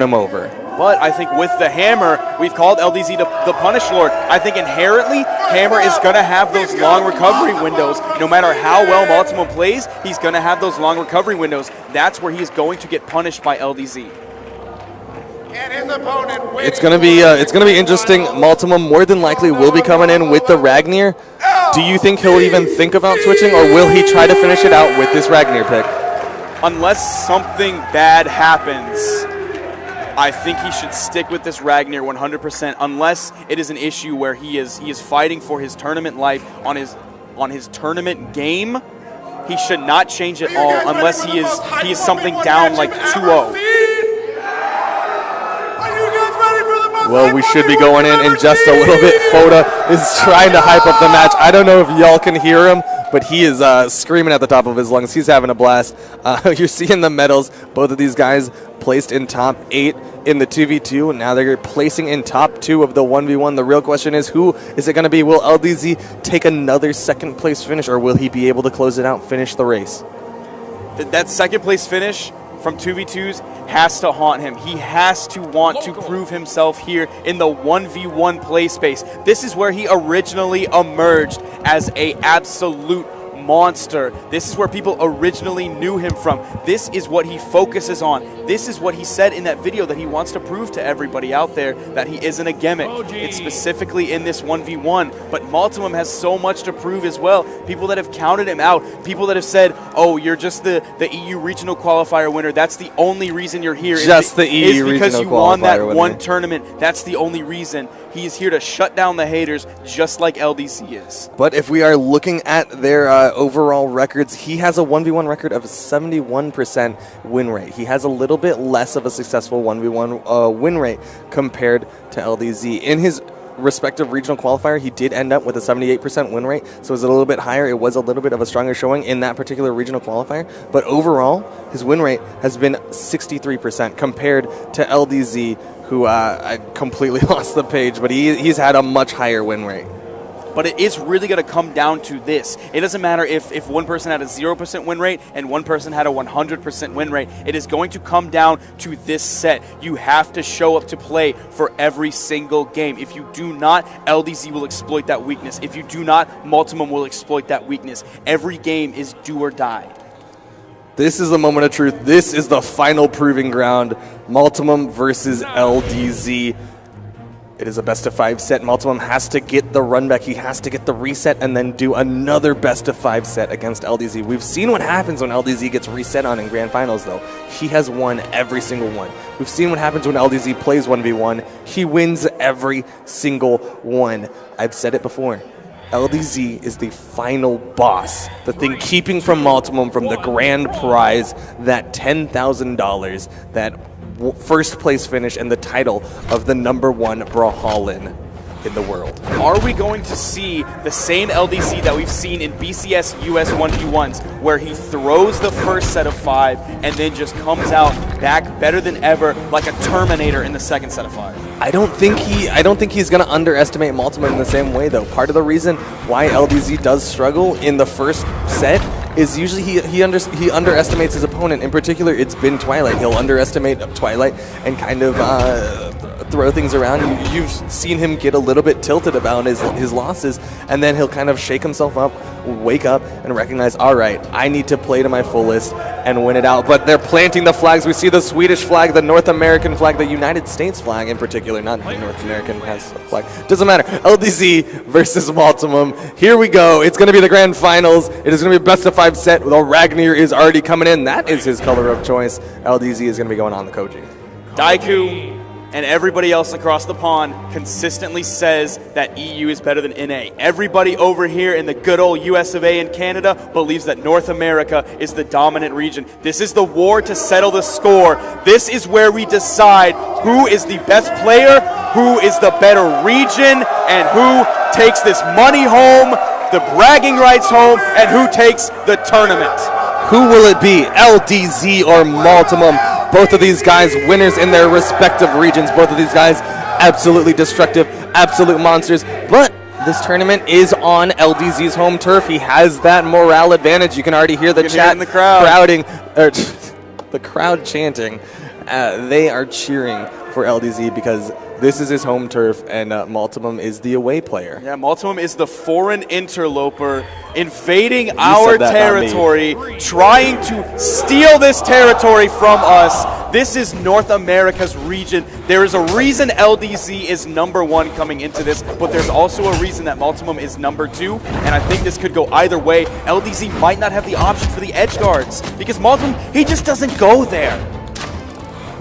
him over. But I think with the hammer, we've called LDZ the Punish Lord. I think inherently, Hammer is going to have those long recovery windows. No matter how well Maltimum plays, he's going to have those long recovery windows. That's where he's going to get punished by LDZ. And his opponent it's gonna be interesting. Maltimum more than likely will be coming in with the Ragnar. Do you think he'll even think about switching, or will he try to finish it out with this Ragnar pick? Unless something bad happens, I think he should stick with this Ragnar 100%. Unless it is an issue where he is fighting for his tournament life on his tournament game, he should not change it all unless he is something down like 2-0. Well, we should be going in just a little bit. Foda is trying to hype up the match. I don't know if y'all can hear him, but he is screaming at the top of his lungs. He's having a blast. You're seeing the medals. Both of these guys placed in top 8 in the 2v2, and now they're placing in top 2 of the 1v1. The real question is, who is it going to be? Will LDZ take another second place finish, or will he be able to close it out, finish the race? That second place finish from 2v2s has to haunt him. He has to want to prove himself here in the 1v1 play space. This is where he originally emerged as a absolute monster. This is where people originally knew him from. This is what he focuses on. This is what he said in that video that he wants to prove to everybody out there, that he isn't a gimmick. It's specifically in this 1v1, but Maltimum has so much to prove as well. People that have counted him out, people that have said, oh, you're just the EU regional qualifier winner. That's the only reason you're here. Just the EU regional qualifier winner. Because you won that one tournament. That's the only reason. He is here to shut down the haters, just like LDC is. But if we are looking at their overall records, he has a 1v1 record of 71% win rate. He has a little bit less of a successful 1v1 win rate compared to LDZ. In his respective regional qualifier, he did end up with a 78% win rate, so it was a little bit higher. It was a little bit of a stronger showing in that particular regional qualifier, but overall, his win rate has been 63% compared to LDZ, who I completely lost the page, but he's had a much higher win rate. But it is really going to come down to this. It doesn't matter if one person had a 0% win rate and one person had a 100% win rate. It is going to come down to this set. You have to show up to play for every single game. If you do not, LDZ will exploit that weakness. If you do not, Maltimum will exploit that weakness. Every game is do or die. This is the moment of truth. This is the final proving ground. Maltimum versus LDZ. It is a best-of-5 set. Maltimum has to get the run back. He has to get the reset and then do another best-of-5 set against LDZ. We've seen what happens when LDZ gets reset on in Grand Finals, though. He has won every single one. We've seen what happens when LDZ plays 1v1. He wins every single one. I've said it before. LDZ is the final boss, the thing keeping from Maltimum from the grand prize, that $10,000, that first place finish and the title of the #1 Brawlhalla in the world. Are we going to see the same LDC that we've seen in BCS US 1v1s, where he throws the first set of 5 and then just comes out back better than ever, like a Terminator in the second set of 5? I don't think he's going to underestimate Maltimum in the same way, though. Part of the reason why LDZ does struggle in the first set is usually he underestimates his opponent. In particular, it's been Twilight. He'll underestimate Twilight and kind of throw things around. You've seen him get a little bit tilted about his losses, and then he'll kind of shake himself up, wake up, and recognize, all right, I need to play to my fullest and win it out. But they're planting the flags. We see the Swedish flag, the North American flag, the United States flag in particular, not the North American has a flag. Doesn't matter. LDZ versus Maltimum. Here we go. It's going to be the grand finals. It is going to be a best-of-5 set. The Ragnar is already coming in. That is his color of choice. LDZ is going to be going on the Koji. Daiku and everybody else across the pond consistently says that EU is better than NA. Everybody over here in the good old US of A and Canada believes that North America is the dominant region. This is the war to settle the score. This is where we decide who is the best player, who is the better region, and who takes this money home, the bragging rights home, and who takes the tournament. Who will it be, LDZ or Maltimum? Both of these guys winners in their respective regions. Both of these guys absolutely destructive, absolute monsters. But this tournament is on LDZ's home turf. He has that morale advantage. You can already hear the chat in the crowd crowding, the crowd chanting they are cheering for LDZ because this is his home turf, and Maltimum is the away player. Yeah, Maltimum is the foreign interloper invading our territory, trying to steal this territory from us. This is North America's region. There is a reason LDZ is #1 coming into this, but there's also a reason that Maltimum is #2, and I think this could go either way. LDZ might not have the option for the edge guards because Maltimum, he just doesn't go there.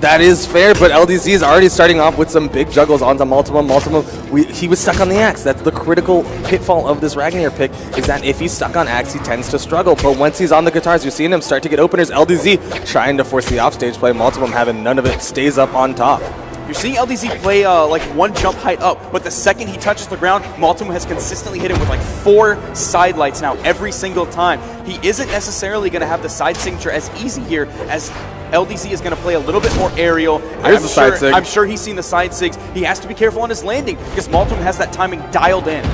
That is fair, but LDZ is already starting off with some big juggles onto Maltimum. Maltimum, he was stuck on the axe. That's the critical pitfall of this Ragnar pick, is that if he's stuck on axe, he tends to struggle. But once he's on the guitars, you're seeing him start to get openers. LDZ trying to force the offstage play. Maltimum having none of it, stays up on top. You're seeing LDZ play like one jump height up, but the second he touches the ground, Maltimum has consistently hit him with like 4 side lights now every single time. He isn't necessarily going to have the side signature as easy here, as LDZ is going to play a little bit more aerial. I'm sure he's seen the side sigs. He has to be careful on his landing because Maltimum has that timing dialed in.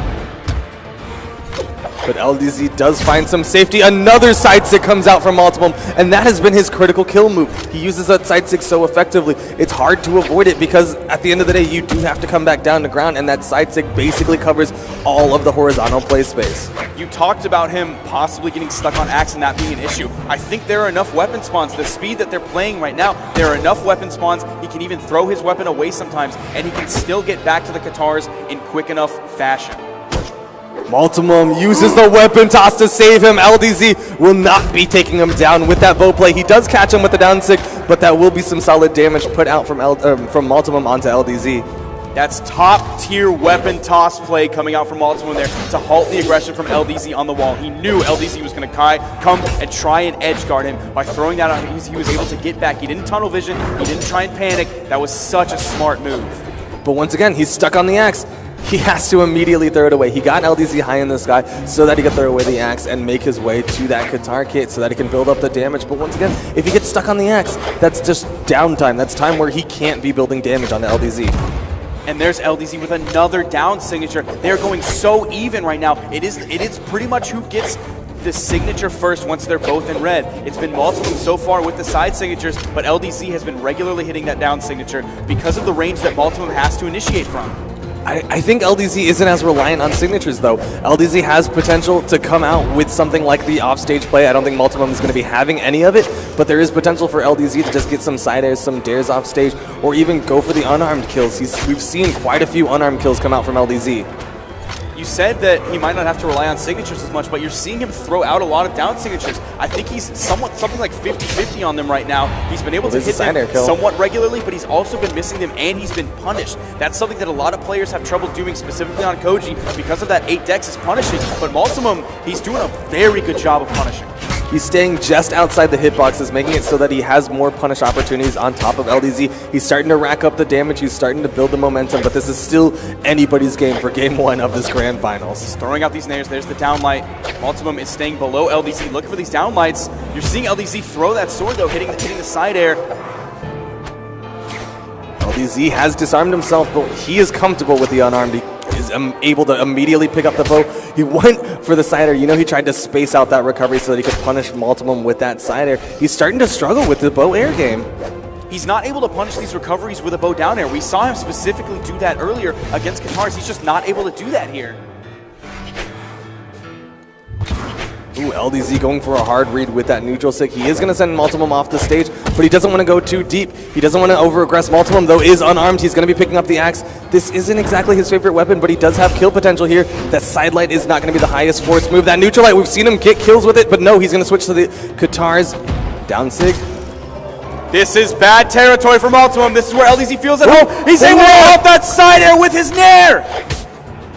But LDZ does find some safety. Another side sig comes out from Maltimum, and that has been his critical kill move. He uses that side sig so effectively. It's hard to avoid it because at the end of the day, you do have to come back down to ground, and that side sig basically covers all of the horizontal play space. You talked about him possibly getting stuck on axe and that being an issue. I think there are enough weapon spawns. The speed that they're playing right now, there are enough weapon spawns. He can even throw his weapon away sometimes, and he can still get back to the guitars in quick enough fashion. Maltimum uses the weapon toss to save him. LDZ will not be taking him down with that bow play. He does catch him with the down sig, but that will be some solid damage put out from Maltimum onto LDZ. That's top-tier weapon toss play coming out from Maltimum there to halt the aggression from LDZ on the wall. He knew LDZ was going to come and try and edge guard him. By throwing that out, he was able to get back. He didn't tunnel vision. He didn't try and panic. That was such a smart move. But once again, he's stuck on the axe. He has to immediately throw it away. He got LDZ high in the sky so that he could throw away the axe and make his way to that guitar kit so that he can build up the damage. But once again, if he gets stuck on the axe, that's just downtime. That's time where he can't be building damage on the LDZ. And there's LDZ with another down signature. They're going so even right now. It is pretty much who gets the signature first once they're both in red. It's been Maltimum so far with the side signatures, but LDZ has been regularly hitting that down signature because of the range that Maltimum has to initiate from. I think LDZ isn't as reliant on signatures, though. LDZ has potential to come out with something like the offstage play. I don't think Maltimum is going to be having any of it, but there is potential for LDZ to just get some side airs, some dares offstage, or even go for the unarmed kills. We've seen quite a few unarmed kills come out from LDZ. You said that he might not have to rely on signatures as much, but you're seeing him throw out a lot of down signatures. I think he's something like 50-50 on them right now. He's been able to hit them somewhat regularly, but he's also been missing them, and he's been punished. That's something that a lot of players have trouble doing, specifically on Koji, because of that 8 dex is punishing. But Maltimum, he's doing a very good job of punishing. He's staying just outside the hitboxes, making it so that he has more punish opportunities on top of LDZ. He's starting to rack up the damage. He's starting to build the momentum, but this is still anybody's game for Game 1 of this Grand Finals. He's throwing out these nairs. There's the down light. Maltimum is staying below LDZ, looking for these down lights. You're seeing LDZ throw that sword, though, hitting the side air. LDZ has disarmed himself, but he is comfortable with the unarmed. He is able to immediately pick up the bow. He went for the side air. You know, he tried to space out that recovery so that he could punish Maltimum with that side air. He's starting to struggle with the bow air game. He's not able to punish these recoveries with a bow down air. We saw him specifically do that earlier against Guitars. He's just not able to do that here. Ooh, LDZ going for a hard read with that neutral stick. He is going to send Maltimum off the stage, but he doesn't want to go too deep. He doesn't want to over-aggress. Maltimum, though, is unarmed. He's going to be picking up the axe. This isn't exactly his favorite weapon, but he does have kill potential here. That side light is not going to be the highest force move. That neutral light, we've seen him get kills with it, but no, he's going to switch to the guitars. Down sig. This is bad territory for Maltimum. This is where LDZ feels at home. He's able to off that side air with his nair.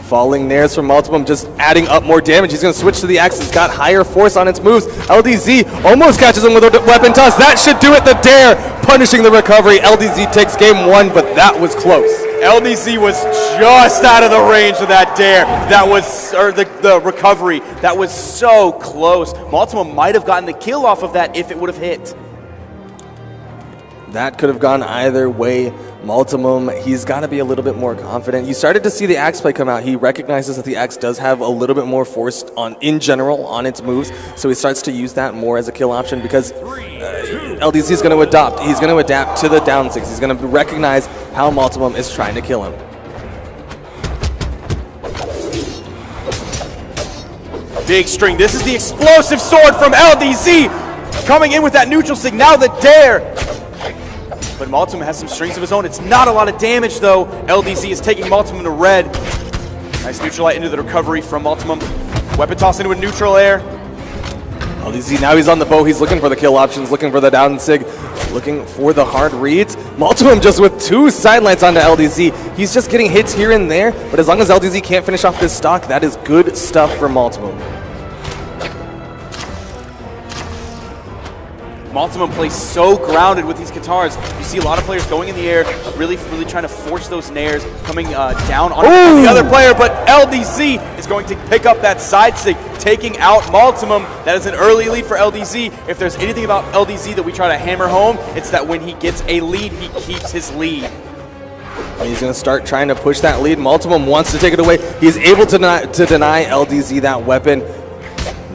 Falling nairs from Maltimum, just adding up more damage. He's going to switch to the axe. It's got higher force on its moves. LDZ almost catches him with a weapon toss. That should do it. The dare punishing the recovery. LDZ takes Game 1, but that was close. LDZ was just out of the range of that dare. That was, or the recovery. That was so close. Maltimum might have gotten the kill off of that if it would have hit. That could have gone either way. Maltimum, he's got to be a little bit more confident. You started to see the axe play come out. He recognizes that the axe does have a little bit more force in general on its moves, so he starts to use that more as a kill option because LDZ is going to adopt. He's going to adapt to the down six. He's going to recognize how Maltimum is trying to kill him. Big string. This is the explosive sword from LDZ. Coming in with that neutral sig. Now the dare. But Maltimum has some strings of his own. It's not a lot of damage, though. LDZ is taking Maltimum to red. Nice neutral light into the recovery from Maltimum. Weapon toss into a neutral air. LDZ, now he's on the bow. He's looking for the kill options, looking for the down sig, looking for the hard reads. Maltimum just with 2 sidelights onto LDZ. He's just getting hits here and there, but as long as LDZ can't finish off this stock, that is good stuff for Maltimum. Maltimum plays so grounded with these guitars. You see a lot of players going in the air, really trying to force those nairs, coming down on the other player, but LDZ is going to pick up that side sig, taking out Maltimum. That is an early lead for LDZ. If there's anything about LDZ that we try to hammer home, it's that when he gets a lead, he keeps his lead. He's going to start trying to push that lead. Maltimum wants to take it away. He's able to deny LDZ that weapon.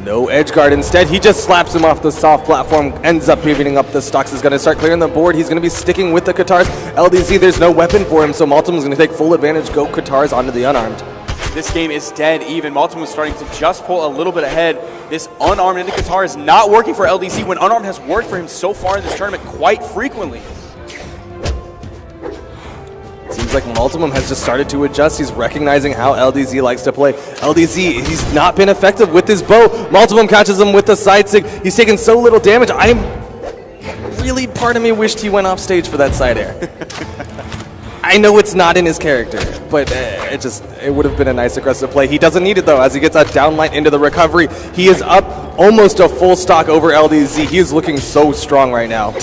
No edge guard. Instead, he just slaps him off the soft platform, ends up pivoting up the stocks. He's going to start clearing the board. He's going to be sticking with the Katars. LDZ, there's no weapon for him, so Maltimum's going to take full advantage, go Katars onto the unarmed. This game is dead even. Maltimum is starting to just pull a little bit ahead. This unarmed into Qatar is not working for LDZ when unarmed has worked for him so far in this tournament quite frequently. Seems like Maltimum has just started to adjust. He's recognizing how LDZ likes to play. LDZ, he's not been effective with his bow. Maltimum catches him with the side sig. He's taken so little damage. Part of me wished he went off stage for that side air. I know it's not in his character, but it would have been a nice aggressive play. He doesn't need it though, as he gets a downlight into the recovery. He is up almost a full stock over LDZ. He is looking so strong right now.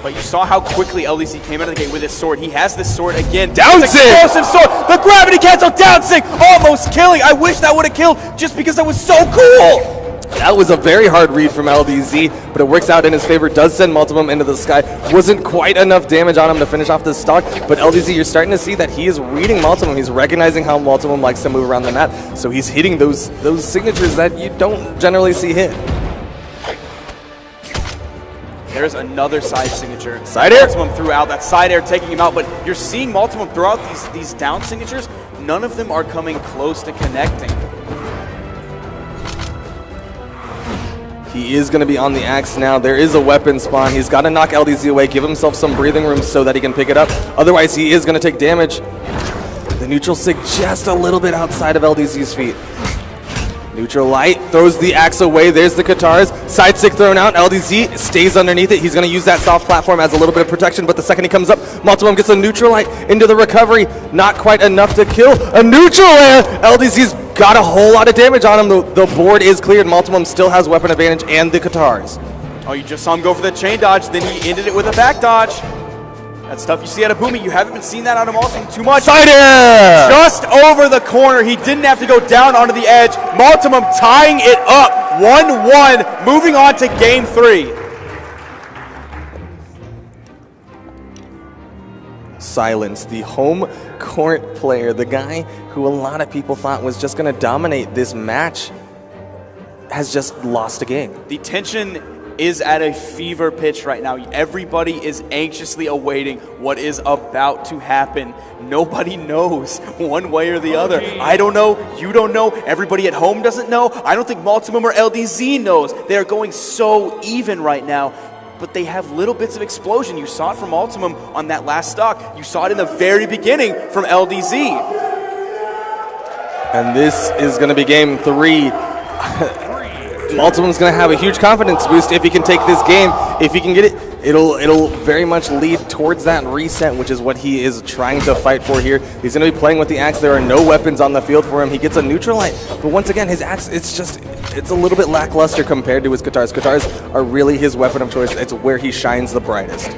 But you saw how quickly LDZ came out of the gate with his sword. He has this sword again. Down sig! Explosive sword! The gravity cancel down sig! Almost killing! I wish that would have killed just because that was so cool! That was a very hard read from LDZ, but it works out in his favor. Does send Maltimum into the sky. Wasn't quite enough damage on him to finish off this stock, but LDZ, you're starting to see that he is reading Maltimum. He's recognizing how Maltimum likes to move around the map, so he's hitting those signatures that you don't generally see hit. There's another side signature. Side air? Maltimum threw out that side air, taking him out, but you're seeing Maltimum throw out these down signatures. None of them are coming close to connecting. He is going to be on the axe now. There is a weapon spawn. He's got to knock LDZ away, give himself some breathing room so that he can pick it up. Otherwise, he is going to take damage. The neutral sig just a little bit outside of LDZ's feet. Neutral light throws the axe away. There's the Katars. Side sig thrown out. LDZ stays underneath it. He's going to use that soft platform as a little bit of protection, but the second he comes up, Maltimum gets a neutral light into the recovery. Not quite enough to kill. A neutral air. LDZ's got a whole lot of damage on him. The board is cleared. Maltimum still has weapon advantage and the Katars. Oh, you just saw him go for the chain dodge, then he ended it with a back dodge. That's stuff you see out of Boomy. You haven't been seeing that out of Maltimum too much. Side air! Just over the corner. He didn't have to go down onto the edge. Maltimum tying it up. 1-1. Moving on to game 3. Silence, the home court player, the guy who a lot of people thought was just going to dominate this match, has just lost a game. The tension is at a fever pitch right now. Everybody is anxiously awaiting what is about to happen. Nobody knows one way or the other. I don't know. You don't know. Everybody at home doesn't know. I don't think Maltimum or LDZ knows. They are going so even right now, but they have little bits of explosion. You saw it from Maltimum on that last stock. You saw it in the very beginning from LDZ. And this is going to be game 3. Maltimum's going to have a huge confidence boost if he can take this game. If he can get it, it'll very much lead towards that reset, which is what he is trying to fight for here. He's going to be playing with the axe. There are no weapons on the field for him. He gets a neutral light, but once again, his axe, it's a little bit lackluster compared to his Katars. Katars are really his weapon of choice. It's where he shines the brightest.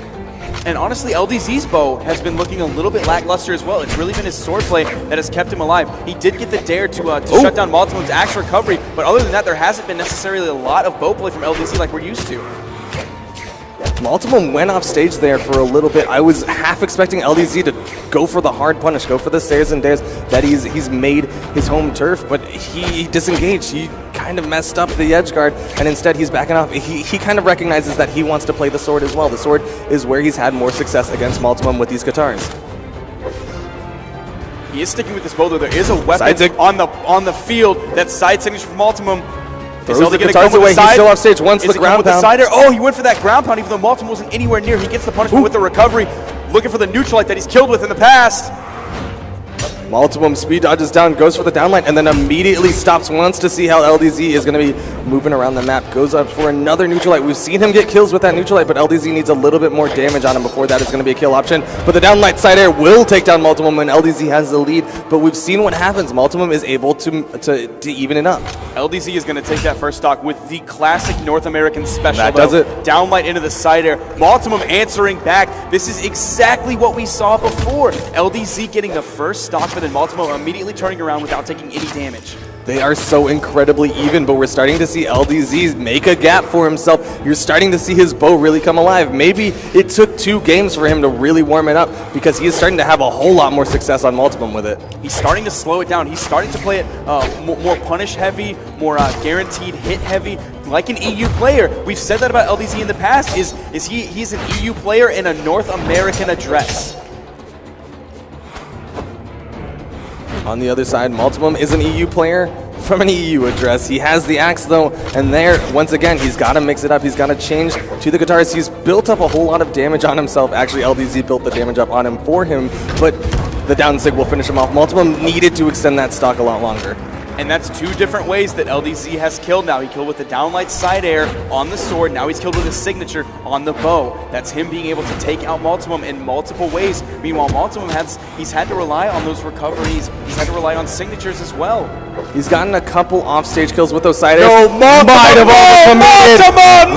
And honestly, LDZ's bow has been looking a little bit lackluster as well. It's really been his sword play that has kept him alive. He did get the dare to shut down Maltimum's axe recovery, but other than that, there hasn't been necessarily a lot of bow play from LDZ like we're used to. Maltimum went off stage there for a little bit. I was half expecting LDZ to go for the hard punish, go for the stairs and dares that he's made his home turf, but he disengaged. He kind of messed up the edge guard, and instead he's backing off. He kind of recognizes that he wants to play the sword as well. The sword is where he's had more success against Maltimum with these guitars. He is sticking with this bow, though. There is a weapon on the field. That side signature from Maltimum. Throws the guitars away. He's still off stage. Once the ground pound. Oh, he went for that ground pound, even though Maltimum wasn't anywhere near. He gets the punishment with the recovery, looking for the neutralite that he's killed with in the past. Maltimum speed dodges down, goes for the downline, and then immediately stops, wants to see how LDZ is going to be moving around the map. Goes up for another neutralite. We've seen him get kills with that neutralite, but LDZ needs a little bit more damage on him before that is going to be a kill option. But the downlight side air will take down Maltimum, and LDZ has the lead. But we've seen what happens. Maltimum is able to even it up. LDZ is going to take that first stock with the classic North American special. That does it. Downlight into the side air. Maltimum answering back. This is exactly what we saw before. LDZ getting the first stock, but then Maltimum immediately turning around without taking any damage. They are so incredibly even, but we're starting to see LDZ make a gap for himself. You're starting to see his bow really come alive. Maybe it took 2 games for him to really warm it up, because he is starting to have a whole lot more success on Maltimum with it. He's starting to slow it down. He's starting to play it more punish heavy, more guaranteed hit heavy, like an EU player. We've said that about LDZ in the past. He's an EU player in a North American address. On the other side, Maltimum is an EU player from an EU address. He has the axe though, and there, once again, he's got to mix it up. He's got to change to the guitars. He's built up a whole lot of damage on himself. Actually, LDZ built the damage up on him for him, but the down sig will finish him off. Maltimum needed to extend that stock a lot longer. And that's 2 different ways that LDZ has killed now. He killed with the downlight side air on the sword. Now he's killed with his signature on the bow. That's him being able to take out Maltimum in multiple ways. Meanwhile, Maltimum he's had to rely on those recoveries. He's had to rely on signatures as well. He's gotten a couple offstage kills with those side airs. No, Maltimum!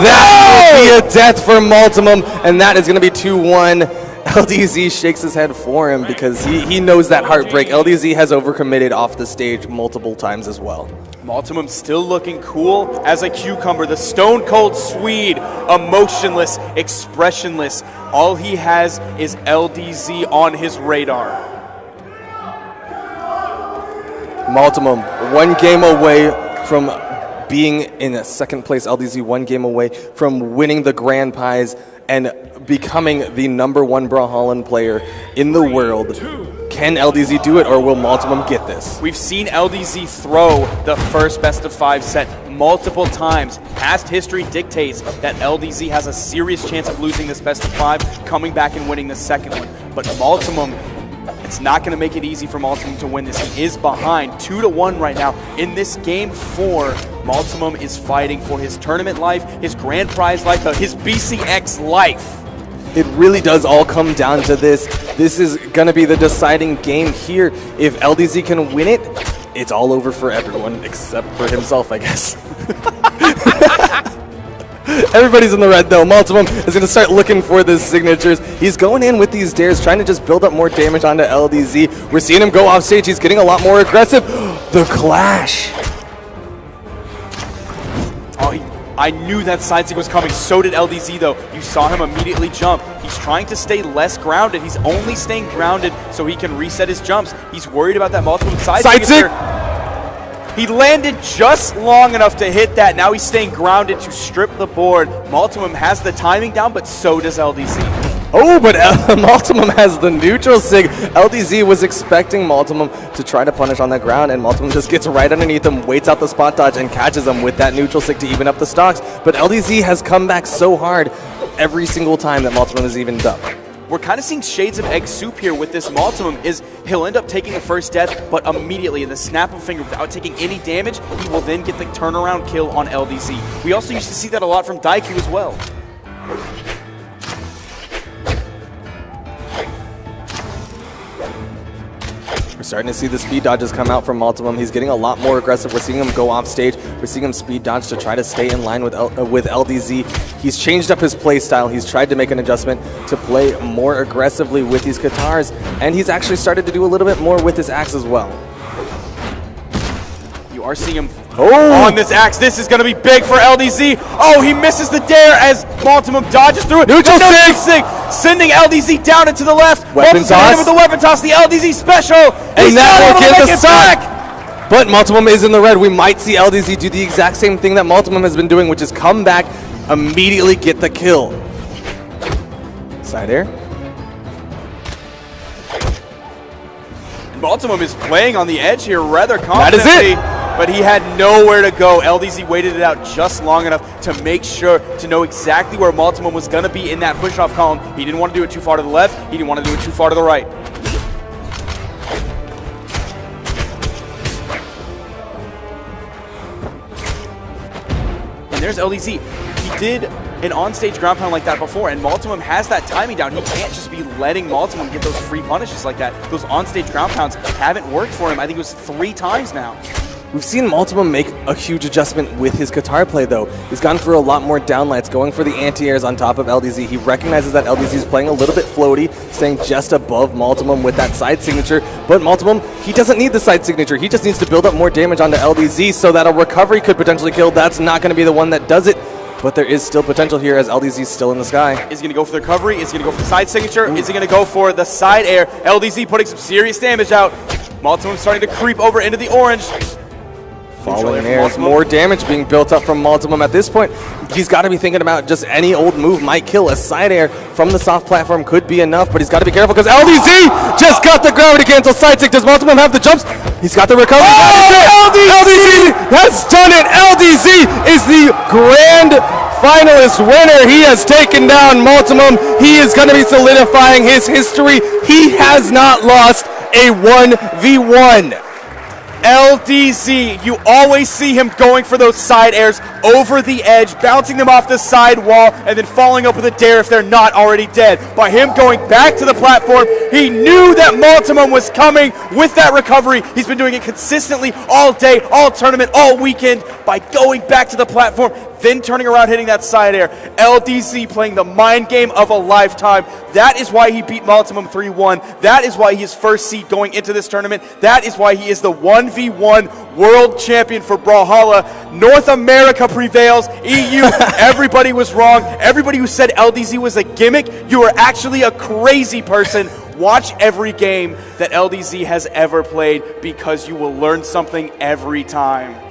That will be a death for Maltimum, and that is going to be 2-1. LDZ shakes his head for him because he knows that heartbreak. LDZ has overcommitted off the stage multiple times as well. Maltimum still looking cool as a cucumber. The stone cold Swede, emotionless, expressionless. All he has is LDZ on his radar. Maltimum, 1 game away from being in a 2nd place. LDZ 1 game away from winning the grand prize and becoming the #1 Brawlhalla player in the world. Can LDZ do it, or will Maltimum get this? We've seen LDZ throw the first best-of-5 set multiple times. Past history dictates that LDZ has a serious chance of losing this best-of-5, coming back and winning the second one. But Maltimum, it's not going to make it easy for Maltimum to win this. He is behind 2-1 right now. In this game 4, Maltimum is fighting for his tournament life, his grand prize life, his BCX life. It really does all come down to this. This is going to be the deciding game here. If LDZ can win it, it's all over for everyone except for himself, I guess. Everybody's in the red though. Maltimum is going to start looking for the signatures. He's going in with these dares, trying to just build up more damage onto LDZ. We're seeing him go off stage. He's getting a lot more aggressive. The clash. Oh, I knew that side sig was coming. So did LDZ though. You saw him immediately jump. He's trying to stay less grounded. He's only staying grounded so he can reset his jumps. He's worried about that Maltimum side sig. He landed just long enough to hit that. Now he's staying grounded to strip the board. Maltimum has the timing down, but so does LDZ. Oh, but Maltimum has the neutral sig. LDZ was expecting Maltimum to try to punish on the ground, and Maltimum just gets right underneath him, waits out the spot dodge, and catches him with that neutral sig to even up the stocks. But LDZ has come back so hard every single time that Maltimum has evened up. We're kind of seeing shades of egg soup here with this Maltimum. He'll end up taking the first death, but immediately in the snap of a finger without taking any damage, he will then get the turnaround kill on LDZ. We also used to see that a lot from Daiku as well. We're starting to see the speed dodges come out from Maltimum. He's getting a lot more aggressive. We're seeing him go off stage. We're seeing him speed dodge to try to stay in line with LDZ. He's changed up his play style. He's tried to make an adjustment to play more aggressively with these guitars, and he's actually started to do a little bit more with his axe as well. You are seeing him on this axe. This is going to be big for LDZ. Oh, he misses the dare as Maltimum dodges through it. Neutral sig! Sending LDZ down and to the left. Weapon Maltimum's gonna hit him toss. with the weapon toss. The LDZ special. And He's that not will able to get make the it stop. back. But Maltimum is in the red. We might see LDZ do the exact same thing that Maltimum has been doing, which is come back, immediately get the kill. Side air. Maltimum is playing on the edge here rather That is confidently. it. But he had nowhere to go. LDZ waited it out just long enough to make sure to know exactly where Maltimum was going to be in that push-off column. He didn't want to do it too far to the left. He didn't want to do it too far to the right. And there's LDZ. He did an on-stage ground pound like that before, and Maltimum has that timing down. He can't just be letting Maltimum get those free punishes like that. Those on-stage ground pounds haven't worked for him. I think it was 3 times now. We've seen Maltimum make a huge adjustment with his guitar play, though. He's gone for a lot more downlights, going for the anti-airs on top of LDZ. He recognizes that LDZ is playing a little bit floaty, staying just above Maltimum with that side signature. But Maltimum, he doesn't need the side signature. He just needs to build up more damage onto LDZ so that a recovery could potentially kill. That's not going to be the one that does it. But there is still potential here as LDZ is still in the sky. Is he going to go for the recovery? Is he going to go for the side signature? Is he going to go for the side air? LDZ putting some serious damage out. Maltimum starting to creep over into the orange. Falling airs, more damage being built up from Maltimum at this point. He's got to be thinking about just any old move might kill. A side air from the soft platform could be enough, but he's got to be careful because LDZ just got the gravity cancel side stick. Does Maltimum have the jumps? He's got the recovery. Oh, LDZ has done it. LDZ is the grand finalist winner. He has taken down Maltimum. He is going to be solidifying his history. He has not lost a 1v1. LDZ, you always see him going for those side airs over the edge, bouncing them off the side wall, and then following up with a dare if they're not already dead. By him going back to the platform, he knew that Maltimum was coming with that recovery. He's been doing it consistently all day, all tournament, all weekend. By going back to the platform, then turning around, hitting that side air. LDZ playing the mind game of a lifetime. That is why he beat Maltimum 3-1. That is why he is first seed going into this tournament. That is why he is the 1v1 world champion for Brawlhalla. North America prevails. EU, everybody was wrong. Everybody who said LDZ was a gimmick, you are actually a crazy person. Watch every game that LDZ has ever played because you will learn something every time.